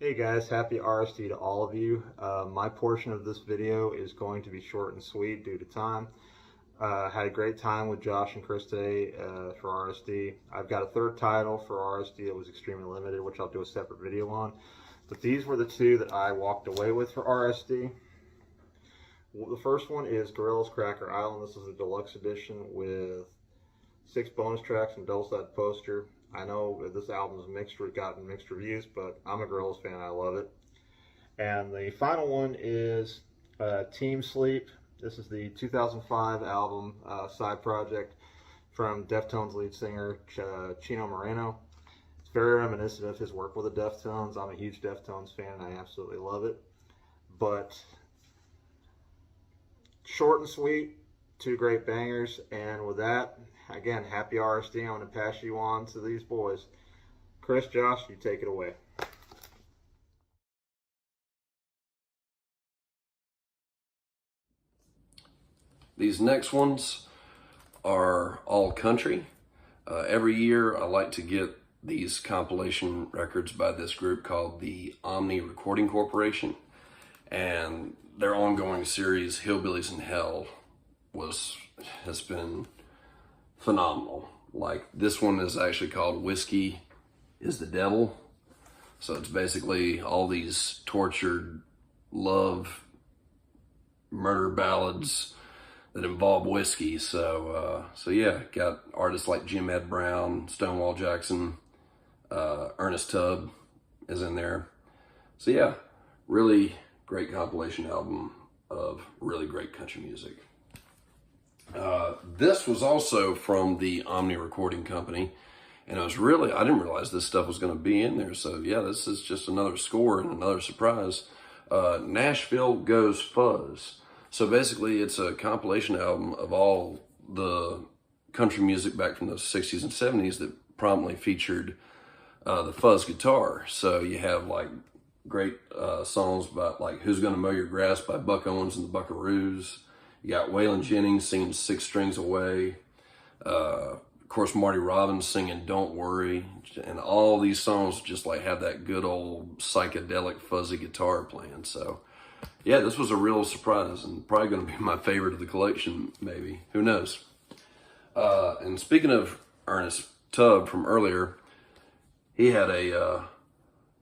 Hey guys, happy RSD to all of you. My portion of this video is going to be short and sweet due to time. Had a great time with Josh and Chris today for RSD. I've got a third title for RSD that was extremely limited, which I'll do a separate video on. But these were the two that I walked away with for RSD. The first one is Gorillaz Cracker Island. This is a deluxe edition with 6 bonus tracks and double-sided poster. I know this album's gotten mixed reviews, but I'm a Gorillaz fan. I love it. And the final one is Team Sleep. This is the 2005 album side project from Deftones lead singer Chino Moreno. It's very reminiscent of his work with the Deftones. I'm a huge Deftones fan and I absolutely love it. But short and sweet, two great bangers. And with that, again, happy RSD. I'm going to pass you on to these boys. Chris, Josh, you take it away. These next ones are all country. Every year I like to get these compilation records by this group called the Omni Recording Corporation. And their ongoing series, Hillbillies in Hell, has been phenomenal. Like, this one is actually called Whiskey is the Devil. So it's basically all these tortured love murder ballads that involve whiskey. So yeah, got artists like Jim Ed Brown, Stonewall Jackson, Ernest Tubb is in there. So yeah, really great compilation album of really great country music. This was also from the Omni Recording Company, and I didn't realize this stuff was going to be in there. So yeah, this is just another score and another surprise. Nashville Goes Fuzz. So basically it's a compilation album of all the country music back from the 60s and 70s that prominently featured the fuzz guitar. So you have like great songs about like Who's Gonna Mow Your Grass by Buck Owens and the Buckaroos. You got Waylon Jennings singing Six Strings Away. Of course, Marty Robbins singing Don't Worry. And all these songs just like have that good old psychedelic fuzzy guitar playing. So yeah, this was a real surprise and probably going to be my favorite of the collection, maybe. Who knows? And speaking of Ernest Tubb from earlier, he had a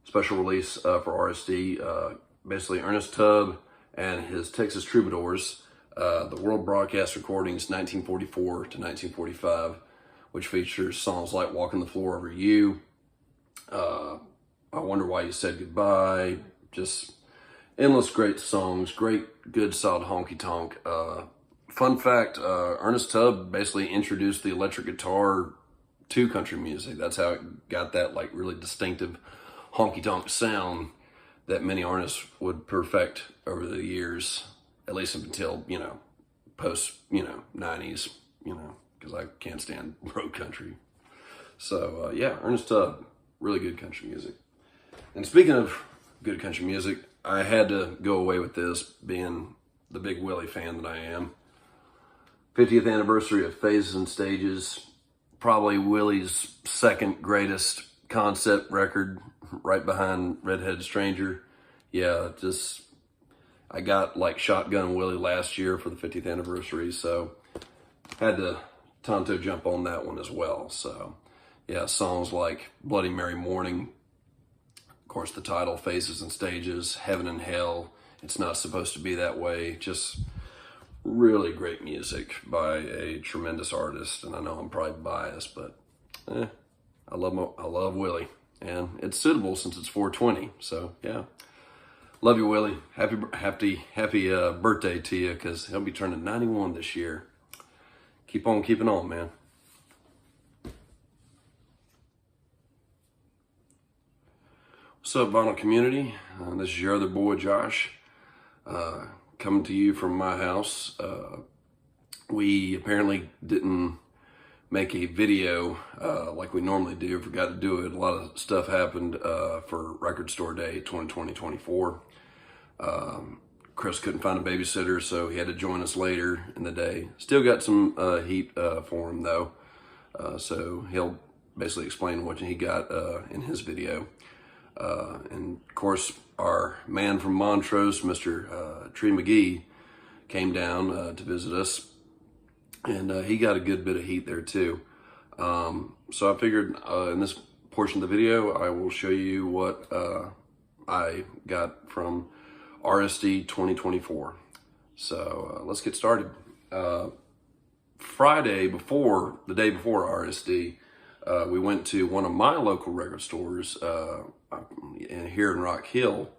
special release for RSD. Basically, Ernest Tubb and his Texas Troubadours, the World Broadcast Recordings 1944 to 1945, which features songs like Walking the Floor Over You, I Wonder Why You Said Goodbye, just endless great songs, great, good, solid honky-tonk. Fun fact, Ernest Tubb basically introduced the electric guitar to country music. That's how it got that like really distinctive honky-tonk sound that many artists would perfect over the years, at least until, post, 90s, because I can't stand road country. So, yeah, Ernest Tubb, really good country music. And speaking of good country music, I had to go away with this, being the big Willie fan that I am. 50th anniversary of Phases and Stages, probably Willie's second greatest concept record, right behind Redheaded Stranger. Yeah, I got like Shotgun Willie last year for the 50th anniversary, so had to Tonto jump on that one as well. So yeah, songs like Bloody Mary Morning, of course the title, Faces and Stages, Heaven and Hell, It's Not Supposed to Be That Way, just really great music by a tremendous artist. And I know I'm probably biased, but I love Willie, and it's suitable since it's 420. So yeah, love you, Willie. Happy birthday to you, because he'll be turning 91 this year. Keep on keeping on, man. What's up, vinyl community? This is your other boy, Josh, coming to you from my house. We apparently didn't make a video like we normally do. Forgot to do it. A lot of stuff happened for Record Store Day 2020-24. Chris couldn't find a babysitter, so he had to join us later in the day. Still got some heat for him, though. So he'll basically explain what he got in his video. And of course, our man from Montrose, Mr. Tree McGee, came down to visit us, and he got a good bit of heat there too. So I figured in this portion of the video, I will show you what I got from RSD 2024. So let's get started. Friday, the day before RSD, we went to one of my local record stores here in Rock Hill,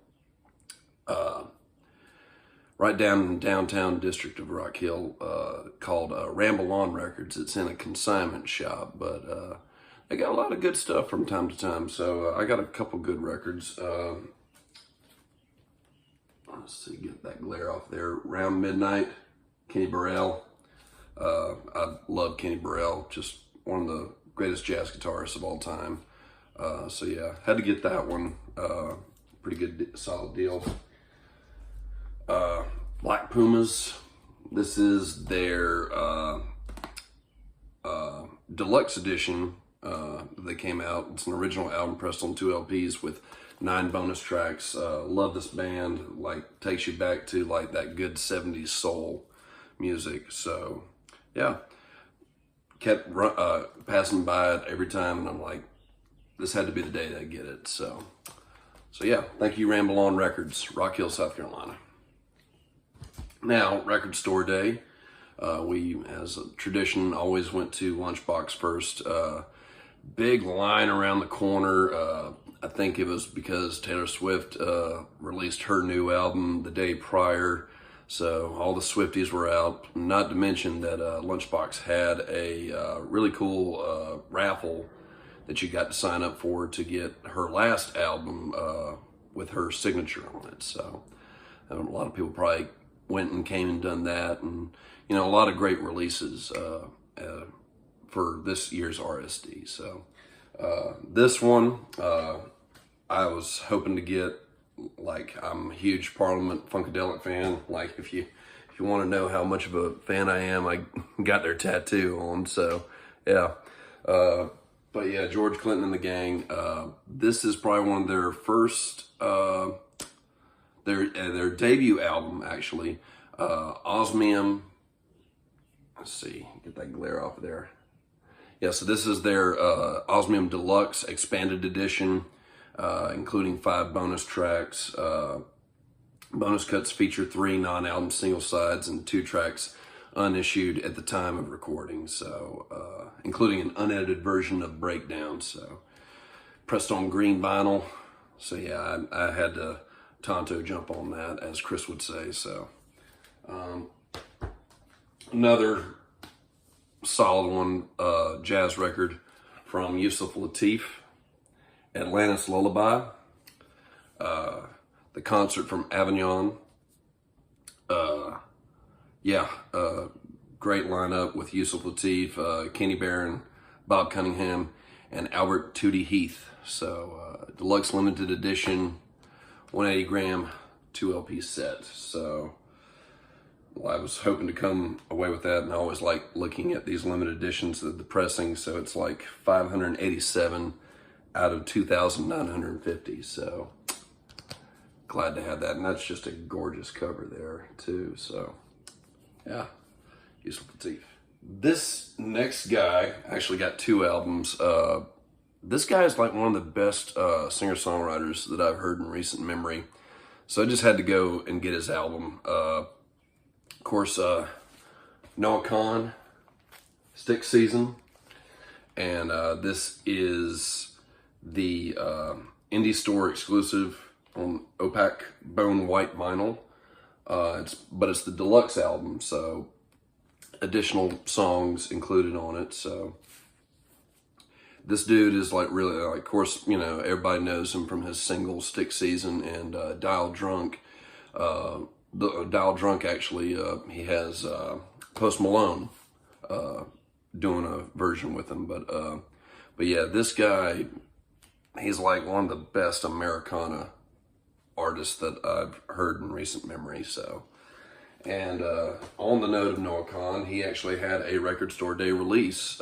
right down in the downtown district of Rock Hill, called Ramble On Records. It's in a consignment shop, but they got a lot of good stuff from time to time. So I got a couple good records. Let's see, get that glare off there. Round Midnight, Kenny Burrell. I love Kenny Burrell, just one of the greatest jazz guitarists of all time. So yeah, had to get that one. Pretty good, solid deal. Black Pumas. This is their deluxe edition. They came out. It's an original album pressed on 2 LPs with 9 bonus tracks. Love this band. Like, takes you back to like that good 70s soul music. So yeah, kept passing by it every time, and I'm like, this had to be the day that I get it. So yeah, thank you, Ramble On Records, Rock Hill, South Carolina. Now, record store day. We, as a tradition, always went to Lunchbox first. Big line around the corner. I think it was because Taylor Swift released her new album the day prior. So all the Swifties were out. Not to mention that Lunchbox had a really cool raffle that you got to sign up for to get her last album with her signature on it. So a lot of people probably went and came and done that. And, you know, a lot of great releases for this year's RSD. So this one, I was hoping to get, like, I'm a huge Parliament Funkadelic fan. Like, if you want to know how much of a fan I am, I got their tattoo on. So yeah. But yeah, George Clinton and the Gang. This is probably one of their first, their debut album, actually. Osmium. Let's see, get that glare off of there. Yeah, so this is their Osmium Deluxe Expanded Edition, including 5 bonus tracks. Bonus cuts feature 3 non-album single sides and 2 tracks unissued at the time of recording. So, including an unedited version of Breakdown. So, pressed on green vinyl. So yeah, I had to Tonto jump on that, as Chris would say. So, another solid one, jazz record from Yusuf Lateef, Atlantis Lullaby, the concert from Avignon. Great lineup with Yusuf Lateef, Kenny Barron, Bob Cunningham, and Albert Tootie Heath. So, deluxe limited edition, 180 gram, 2 LP set. So, well, I was hoping to come away with that, and I always like looking at these limited editions of the pressing. So it's like 587 out of 2,950. So glad to have that, and that's just a gorgeous cover there too. So yeah, Yusuf Lateef. This next guy actually got 2 albums. This guy is like one of the best singer-songwriters that I've heard in recent memory. So I just had to go and get his album. Of course, Noah Kahan, Stick Season. And this is the Indie Store exclusive on opaque bone white vinyl. But it's the deluxe album, so additional songs included on it. So this dude is like really, like, of course, you know, everybody knows him from his single Stick Season and Dial Drunk. The Dial Drunk, actually, he has Post Malone doing a version with him. But yeah, this guy, he's like one of the best Americana artists that I've heard in recent memory. So, and on the note of Noah Kahan, he actually had a record store day release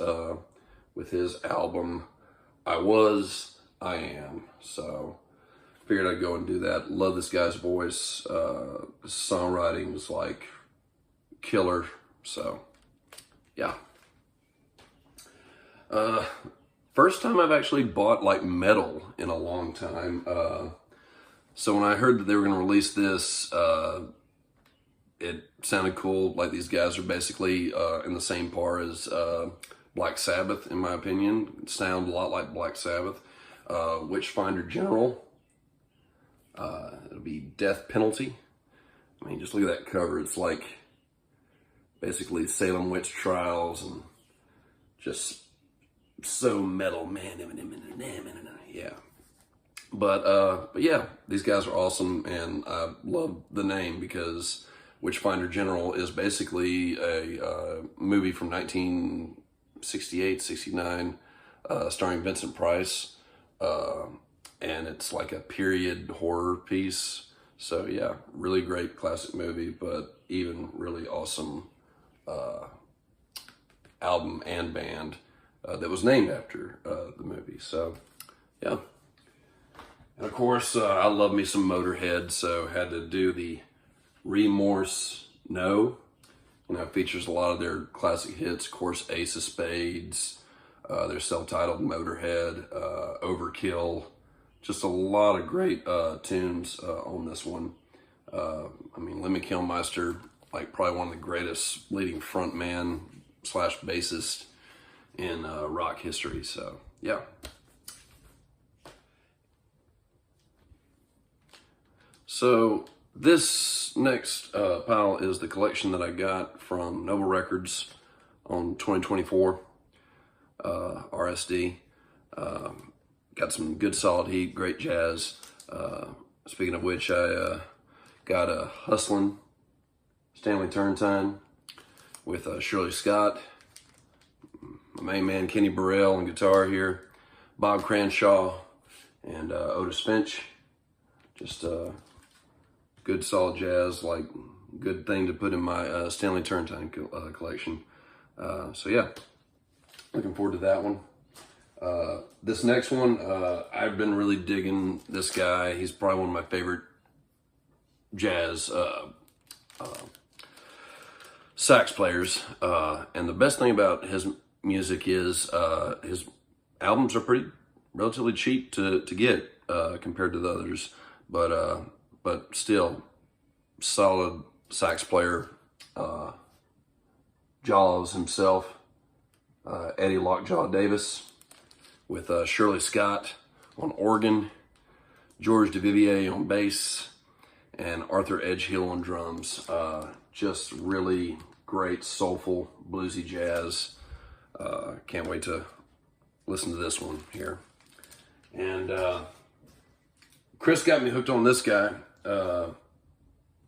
with his album I Was, I Am. So figured I'd go and do that. Love this guy's voice. His songwriting is like killer. So, yeah. First time I've actually bought like metal in a long time. So when I heard that they were going to release this, it sounded cool. Like these guys are basically in the same par as Black Sabbath, in my opinion. Sound a lot like Black Sabbath. Witchfinder General. It'll be Death Penalty. I mean, just look at that cover. It's like basically Salem witch trials and just so metal, man. Yeah. But yeah, these guys are awesome, and I love the name because Witchfinder General is basically a movie from 1968, 69, starring Vincent Price, and it's like a period horror piece. So yeah, really great classic movie, but even really awesome album and band that was named after the movie. So yeah. And of course, I love me some Motorhead, so had to do the Remorse No. You know, it features a lot of their classic hits, of course, Ace of Spades, their self-titled Motorhead, Overkill. Just a lot of great tunes on this one. I mean, Lemmy Kilmister, like probably one of the greatest leading frontman / bassist in rock history. So, yeah. So this next pile is the collection that I got from Noble Records on 2024 RSD. Got some good solid heat, great jazz. Speaking of which, I got a Hustlin' Stanley Turrentine with Shirley Scott, my main man Kenny Burrell on guitar here, Bob Cranshaw, and Otis Finch. Just good solid jazz, like good thing to put in my Stanley Turrentine collection. So yeah, looking forward to that one. This next one, I've been really digging this guy. He's probably one of my favorite jazz sax players. And the best thing about his music is his albums are relatively cheap to get compared to the others. But still, solid sax player. Jaws himself, Eddie Lockjaw Davis, with Shirley Scott on organ, George DeVivier on bass, and Arthur Edgehill on drums. Just really great, soulful, bluesy jazz. Can't wait to listen to this one here. And Chris got me hooked on this guy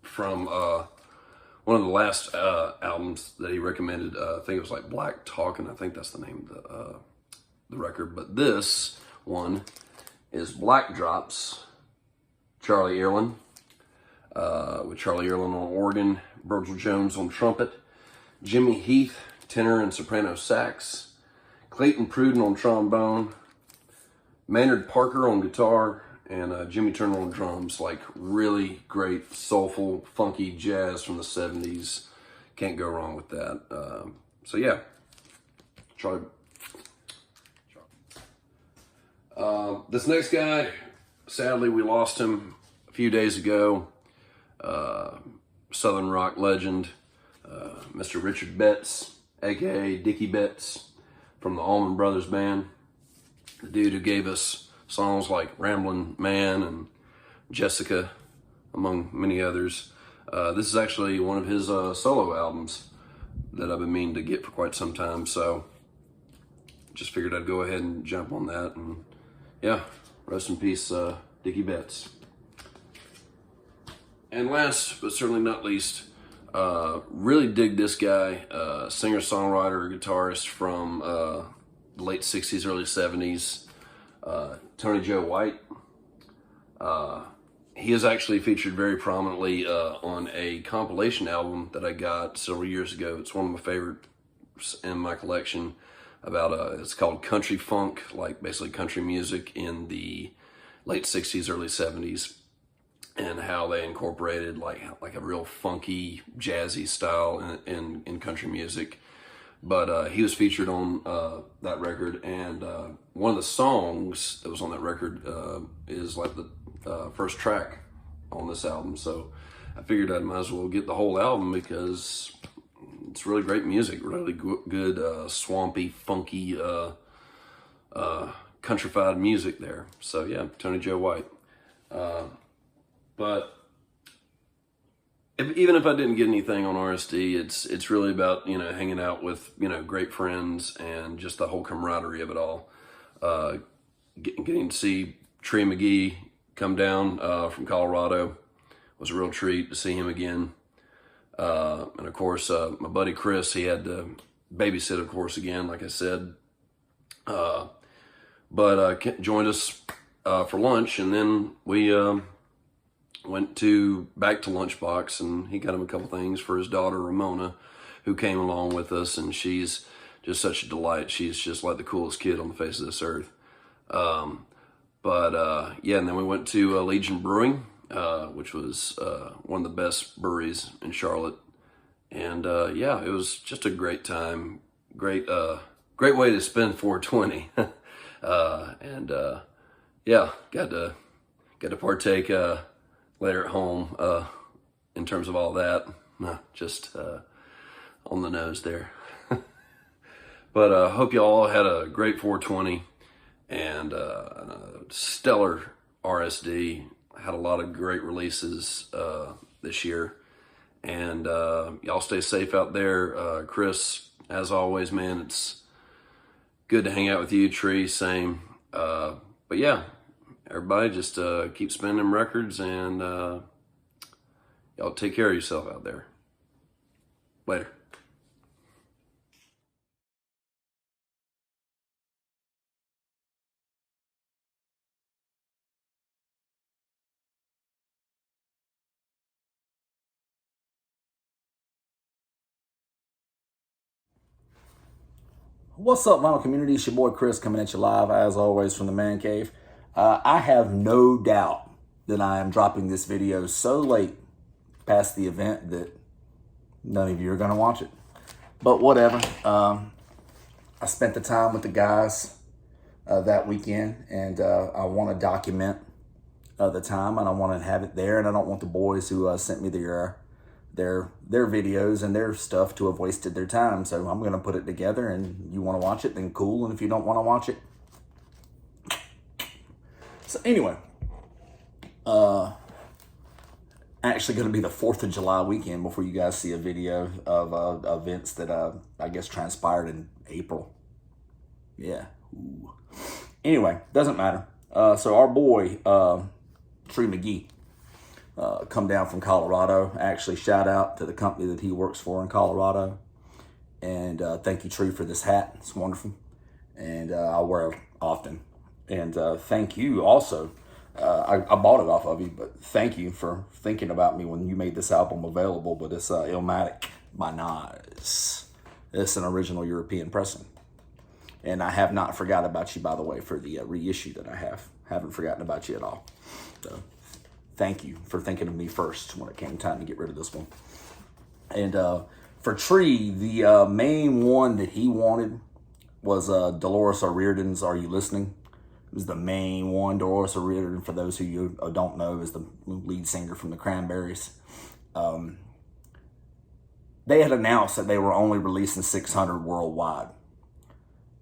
from one of the last albums that he recommended. I think it was like Black Talkin'. I think that's the name of the record. But this one is Black Drops, Charlie Earlin, with Charlie Earlin on organ, Virgil Jones on trumpet, Jimmy Heath, tenor and soprano sax, Clayton Pruden on trombone, Maynard Parker on guitar, and Jimmy Turner on drums. Like really great, soulful, funky jazz from the 70s. Can't go wrong with that. So yeah, Charlie. This next guy, sadly we lost him a few days ago. Southern rock legend, Mr. Richard Betts, aka Dickie Betts, from the Allman Brothers Band. The dude who gave us songs like Ramblin' Man and Jessica, among many others. This is actually one of his solo albums that I've been meaning to get for quite some time, so just figured I'd go ahead and jump on that. And yeah, rest in peace, Dickie Betts. And last but certainly not least, really dig this guy, singer-songwriter, guitarist from the late 60s, early 70s, Tony Joe White. He is actually featured very prominently on a compilation album that I got several years ago. It's one of my favorites in my collection. It's called Country Funk, like basically country music in the late 60s, early 70s, and how they incorporated like a real funky, jazzy style in country music. But he was featured on that record, and one of the songs that was on that record is like the first track on this album. So I figured I might as well get the whole album because it's really great music, really good swampy, funky, countrified music there. So yeah, Tony Joe White. But even if I didn't get anything on RSD, it's really about, hanging out with, great friends and just the whole camaraderie of it all. Getting to see Tree McGee come down from Colorado was a real treat to see him again. And of course, my buddy Chris, he had to babysit, of course, again, like I said. But joined us for lunch, and then we went back to Lunchbox, and he got him a couple things for his daughter Ramona, who came along with us, and she's just such a delight. She's just like the coolest kid on the face of this earth. Yeah, and then we went to Legion Brewing, which was one of the best breweries in Charlotte. And yeah, it was just a great time. Great way to spend 420. Yeah, got to partake later at home in terms of all that. Just on the nose there. But hope you all had a great 420 and a stellar RSD. Had a lot of great releases this year. And y'all stay safe out there. Chris, as always, man, it's good to hang out with you. Tree, same. But yeah, everybody just keep spinning them records, and y'all take care of yourself out there. Later. What's up, vinyl community? It's your boy Chris coming at you live, as always, from the man cave. I have no doubt that I am dropping this video so late past the event that none of you are going to watch it. But whatever. I spent the time with the guys that weekend, and I want to document the time, and I want to have it there, and I don't want the boys who sent me their videos and their stuff to have wasted their time. So I'm going to put it together, and you want to watch it, then cool. And if you don't want to watch it. So anyway, actually going to be the 4th of July weekend before you guys see a video of events that I guess transpired in April. Yeah. Ooh. Anyway, doesn't matter. So our boy, Tree McGee, come down from Colorado. Actually, shout out to the company that he works for in Colorado. And thank you, Tree, for this hat. It's wonderful. And I wear it often. And thank you also. I bought it off of you, but thank you for thinking about me when you made this album available. But it's Illmatic by Nas. It's an original European pressing. And I have not forgot about you, by the way, for the reissue that I have. Haven't forgotten about you at all. So thank you for thinking of me first when it came time to get rid of this one. And for Tree, the main one that he wanted was Dolores O'Riordan's Are You Listening? It was the main one. Dolores O'Riordan, for those who you don't know, is the lead singer from the Cranberries. They had announced that they were only releasing 600 worldwide.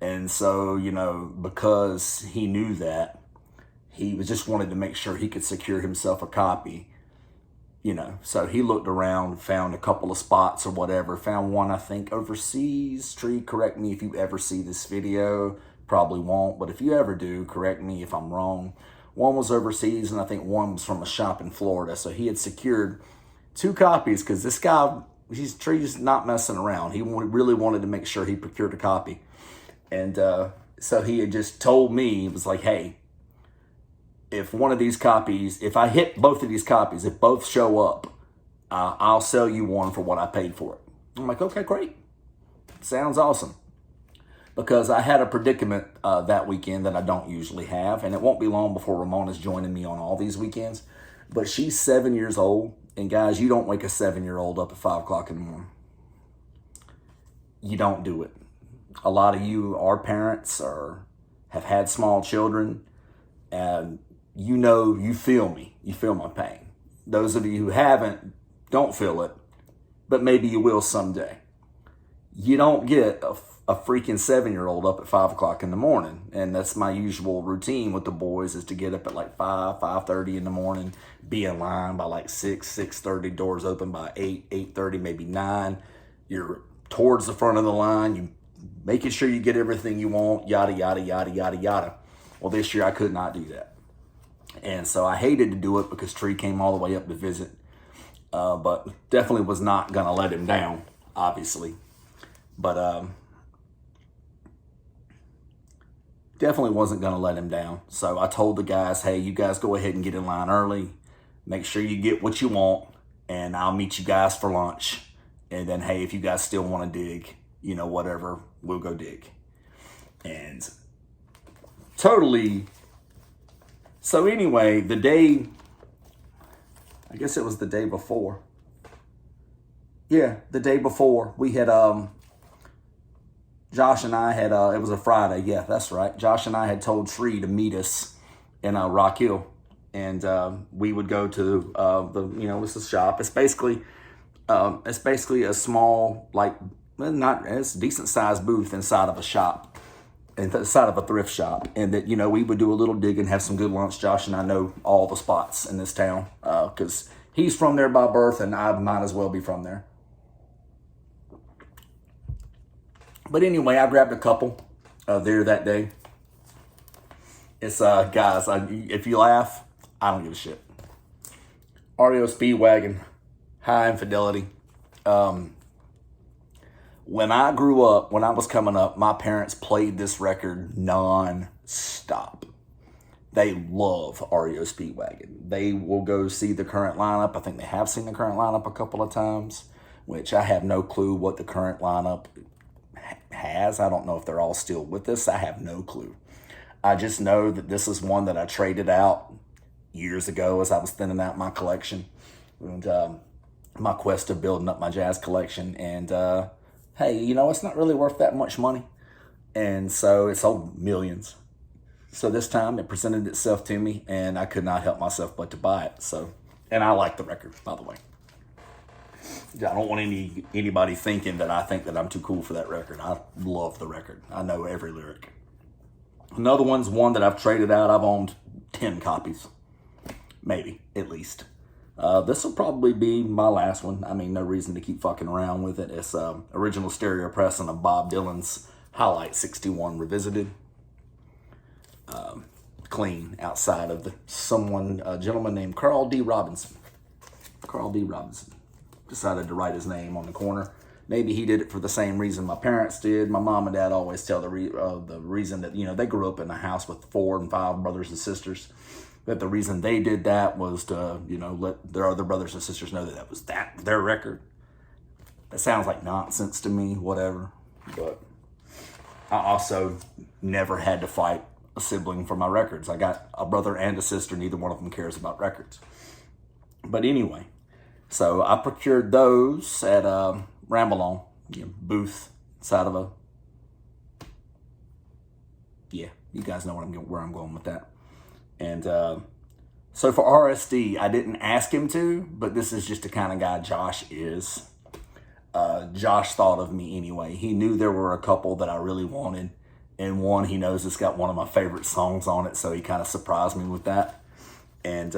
And so, because he knew that, he just wanted to make sure he could secure himself a copy, So he looked around, found a couple of spots or whatever, found one, I think, overseas. Tree, correct me if you ever see this video. Probably won't, but if you ever do, correct me if I'm wrong. One was overseas, and I think one was from a shop in Florida. So he had secured 2 copies because this guy, Tree's not messing around. He really wanted to make sure he procured a copy. And so he had just told me, it was like, hey, if one of these copies, if I hit both of these copies, if both show up, I'll sell you one for what I paid for it. I'm like, okay, great. Sounds awesome. because I had a predicament that weekend that I don't usually have, and it won't be long before Ramona's joining me on all these weekends. But she's 7 years old, and guys, you don't wake a 7-year-old up at 5 o'clock in the morning. You don't do it. A lot of you are parents or have had small children, and you feel me. You feel my pain. Those of you who haven't, don't feel it, but maybe you will someday. You don't get a freaking 7-year-old up at 5 o'clock in the morning. And that's my usual routine with the boys, is to get up at like 5:30 in the morning, be in line by like 6:30, doors open by 8:30, maybe 9. You're towards the front of the line, you making sure you get everything you want, yada, yada, yada, yada, yada. Well, this year I could not do that. And so I hated to do it because Tree came all the way up to visit. But definitely was not going to let him down, obviously. But definitely wasn't going to let him down. So I told the guys, hey, you guys go ahead and get in line early. Make sure you get what you want, and I'll meet you guys for lunch. And then, hey, if you guys still want to dig, whatever, we'll go dig. And totally. So anyway, I guess it was the day before. Yeah, the day before, we had, Josh and I had, it was a Friday. Yeah, that's right. Josh and I had told Tree to meet us in Rock Hill. And we would go to it's a shop. It's basically a small, not as decent sized booth inside of a shop, inside of a thrift shop. And that, we would do a little dig and have some good lunch. Josh and I know all the spots in this town because he's from there by birth, and I might as well be from there. But anyway, I grabbed a couple there that day. It's, guys, if you laugh, I don't give a shit. REO Speedwagon, High Infidelity. When I grew up, when I was coming up, my parents played this record non-stop. They love REO Speedwagon. They will go see the current lineup. I think they have seen the current lineup a couple of times, which I have no clue what the current lineup has. I don't know if they're all still with us. I have no clue. I just know that this is one that I traded out years ago as I was thinning out my collection and my quest of building up my jazz collection. And hey, it's not really worth that much money. And so it sold millions. So this time it presented itself to me, and I could not help myself but to buy it. So, and I like the record, by the way. I don't want anybody thinking that I think that I'm too cool for that record. I love the record. I know every lyric. Another one's one that I've traded out. I've owned 10 copies. Maybe, at least. This will probably be my last one. I mean, no reason to keep fucking around with it. It's original stereo pressing of Bob Dylan's Highlight 61 Revisited. Clean outside of a gentleman named Carl D. Robinson. Carl D. Robinson decided to write his name on the corner. Maybe he did it for the same reason my parents did. My mom and dad always tell the reason that, they grew up in a house with 4 and 5 brothers and sisters. That the reason they did that was to, let their other brothers and sisters know that was their record. That sounds like nonsense to me, whatever. But I also never had to fight a sibling for my records. I got a brother and a sister. Neither one of them cares about records. But anyway, so I procured those at Ramble-On, booth inside of a... Yeah, you guys know where I'm going with that. And so for RSD, I didn't ask him to, but this is just the kind of guy Josh is. Josh thought of me anyway. He knew there were a couple that I really wanted. And one, he knows it's got one of my favorite songs on it, so he kind of surprised me with that. And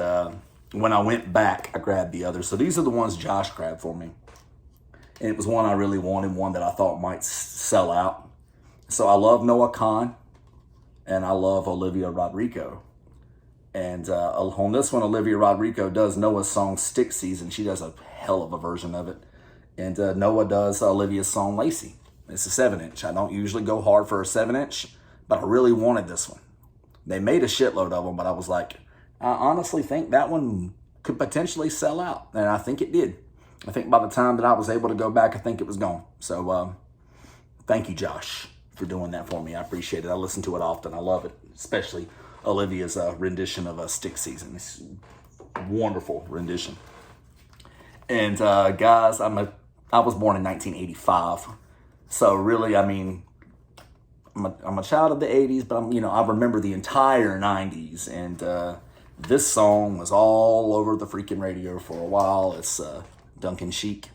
when I went back, I grabbed the others. So these are the ones Josh grabbed for me. And it was one I really wanted, one that I thought might sell out. So I love Noah Kahan, and I love Olivia Rodrigo. And on this one, Olivia Rodrigo does Noah's song Stick Season. She does a hell of a version of it. And Noah does Olivia's song Lacy. It's a 7-inch. I don't usually go hard for a 7-inch, but I really wanted this one. They made a shitload of them, but I was like, I honestly think that one could potentially sell out. And I think it did. I think by the time that I was able to go back, I think it was gone. So thank you, Josh, for doing that for me. I appreciate it. I listen to it often. I love it, especially Olivia's rendition of Stick Season. It's a wonderful rendition. And guys, I was born in 1985, so really, I mean, I'm a child of the 80s, but I remember the entire 90s, and this song was all over the freaking radio for a while. It's Duncan Sheik.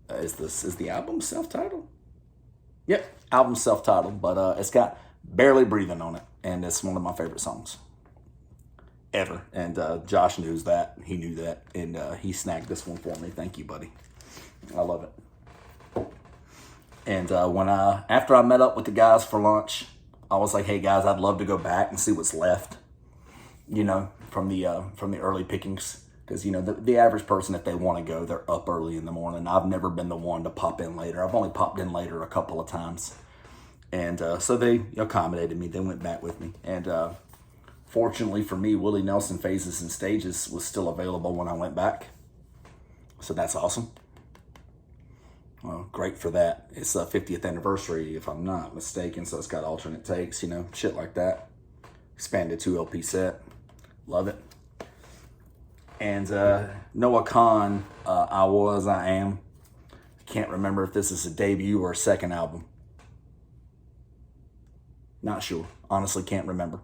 Is the album self-titled? Yep, album self-titled, but it's got Barely Breathing on it, and it's one of my favorite songs ever. And Josh knows that. He knew that, and he snagged this one for me. Thank you, buddy. I love it. And after I met up with the guys for lunch, I was like, hey guys, I'd love to go back and see what's left, from the early pickings. Because, the average person, if they want to go, they're up early in the morning. I've never been the one to pop in later. I've only popped in later a couple of times. And so they accommodated me. They went back with me. And fortunately for me, Willie Nelson Phases and Stages was still available when I went back. So that's awesome. Well, great for that. It's a 50th anniversary, if I'm not mistaken. So it's got alternate takes, shit like that. Expanded 2 LP set. Love it. And Noah Khan, I Am. Can't remember if this is a debut or a second album. Not sure. Honestly, can't remember.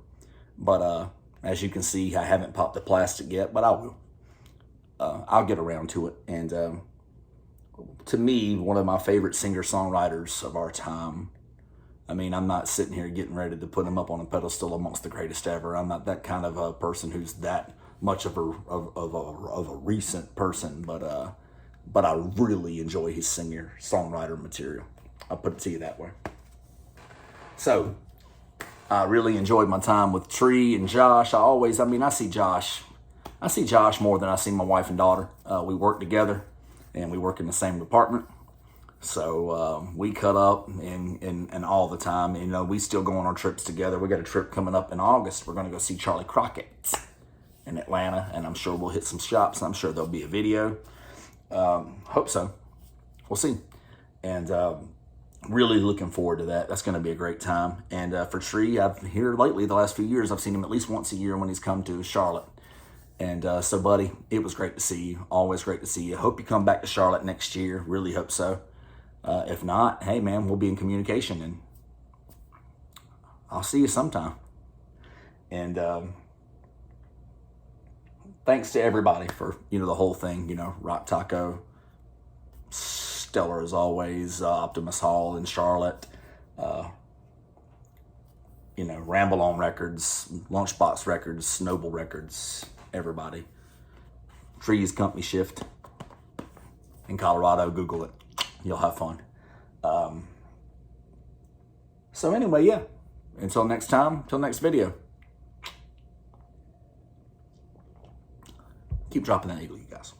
But as you can see, I haven't popped the plastic yet, but I will. I'll get around to it. And to me, one of my favorite singer-songwriters of our time. I mean, I'm not sitting here getting ready to put him up on a pedestal amongst the greatest ever. I'm not that kind of a person who's that much of a recent person, but I really enjoy his singer-songwriter material. I'll put it to you that way. So, I really enjoyed my time with Tree and Josh. I see Josh more than I see my wife and daughter. We work together, and we work in the same department. So, we cut up and all the time. We still go on our trips together. We got a trip coming up in August. We're going to go see Charlie Crockett in Atlanta, and I'm sure we'll hit some shops. I'm sure there'll be a video. Hope so. We'll see. And really looking forward to that. That's going to be a great time. And for Tree, I've here lately, the last few years, I've seen him at least once a year when he's come to Charlotte. And so, buddy, it was great to see you. Always great to see you. Hope you come back to Charlotte next year. Really hope so. If not, hey, man, we'll be in communication, and I'll see you sometime. And thanks to everybody for, the whole thing, Rock Taco, stellar as always, Optimus Hall in Charlotte, Ramble On Records, Lunchbox Records, Noble Records, everybody. Trees Company Shift in Colorado, Google it. You'll have fun. So anyway, yeah. Until next time, till next video. Keep dropping that eagle, you guys.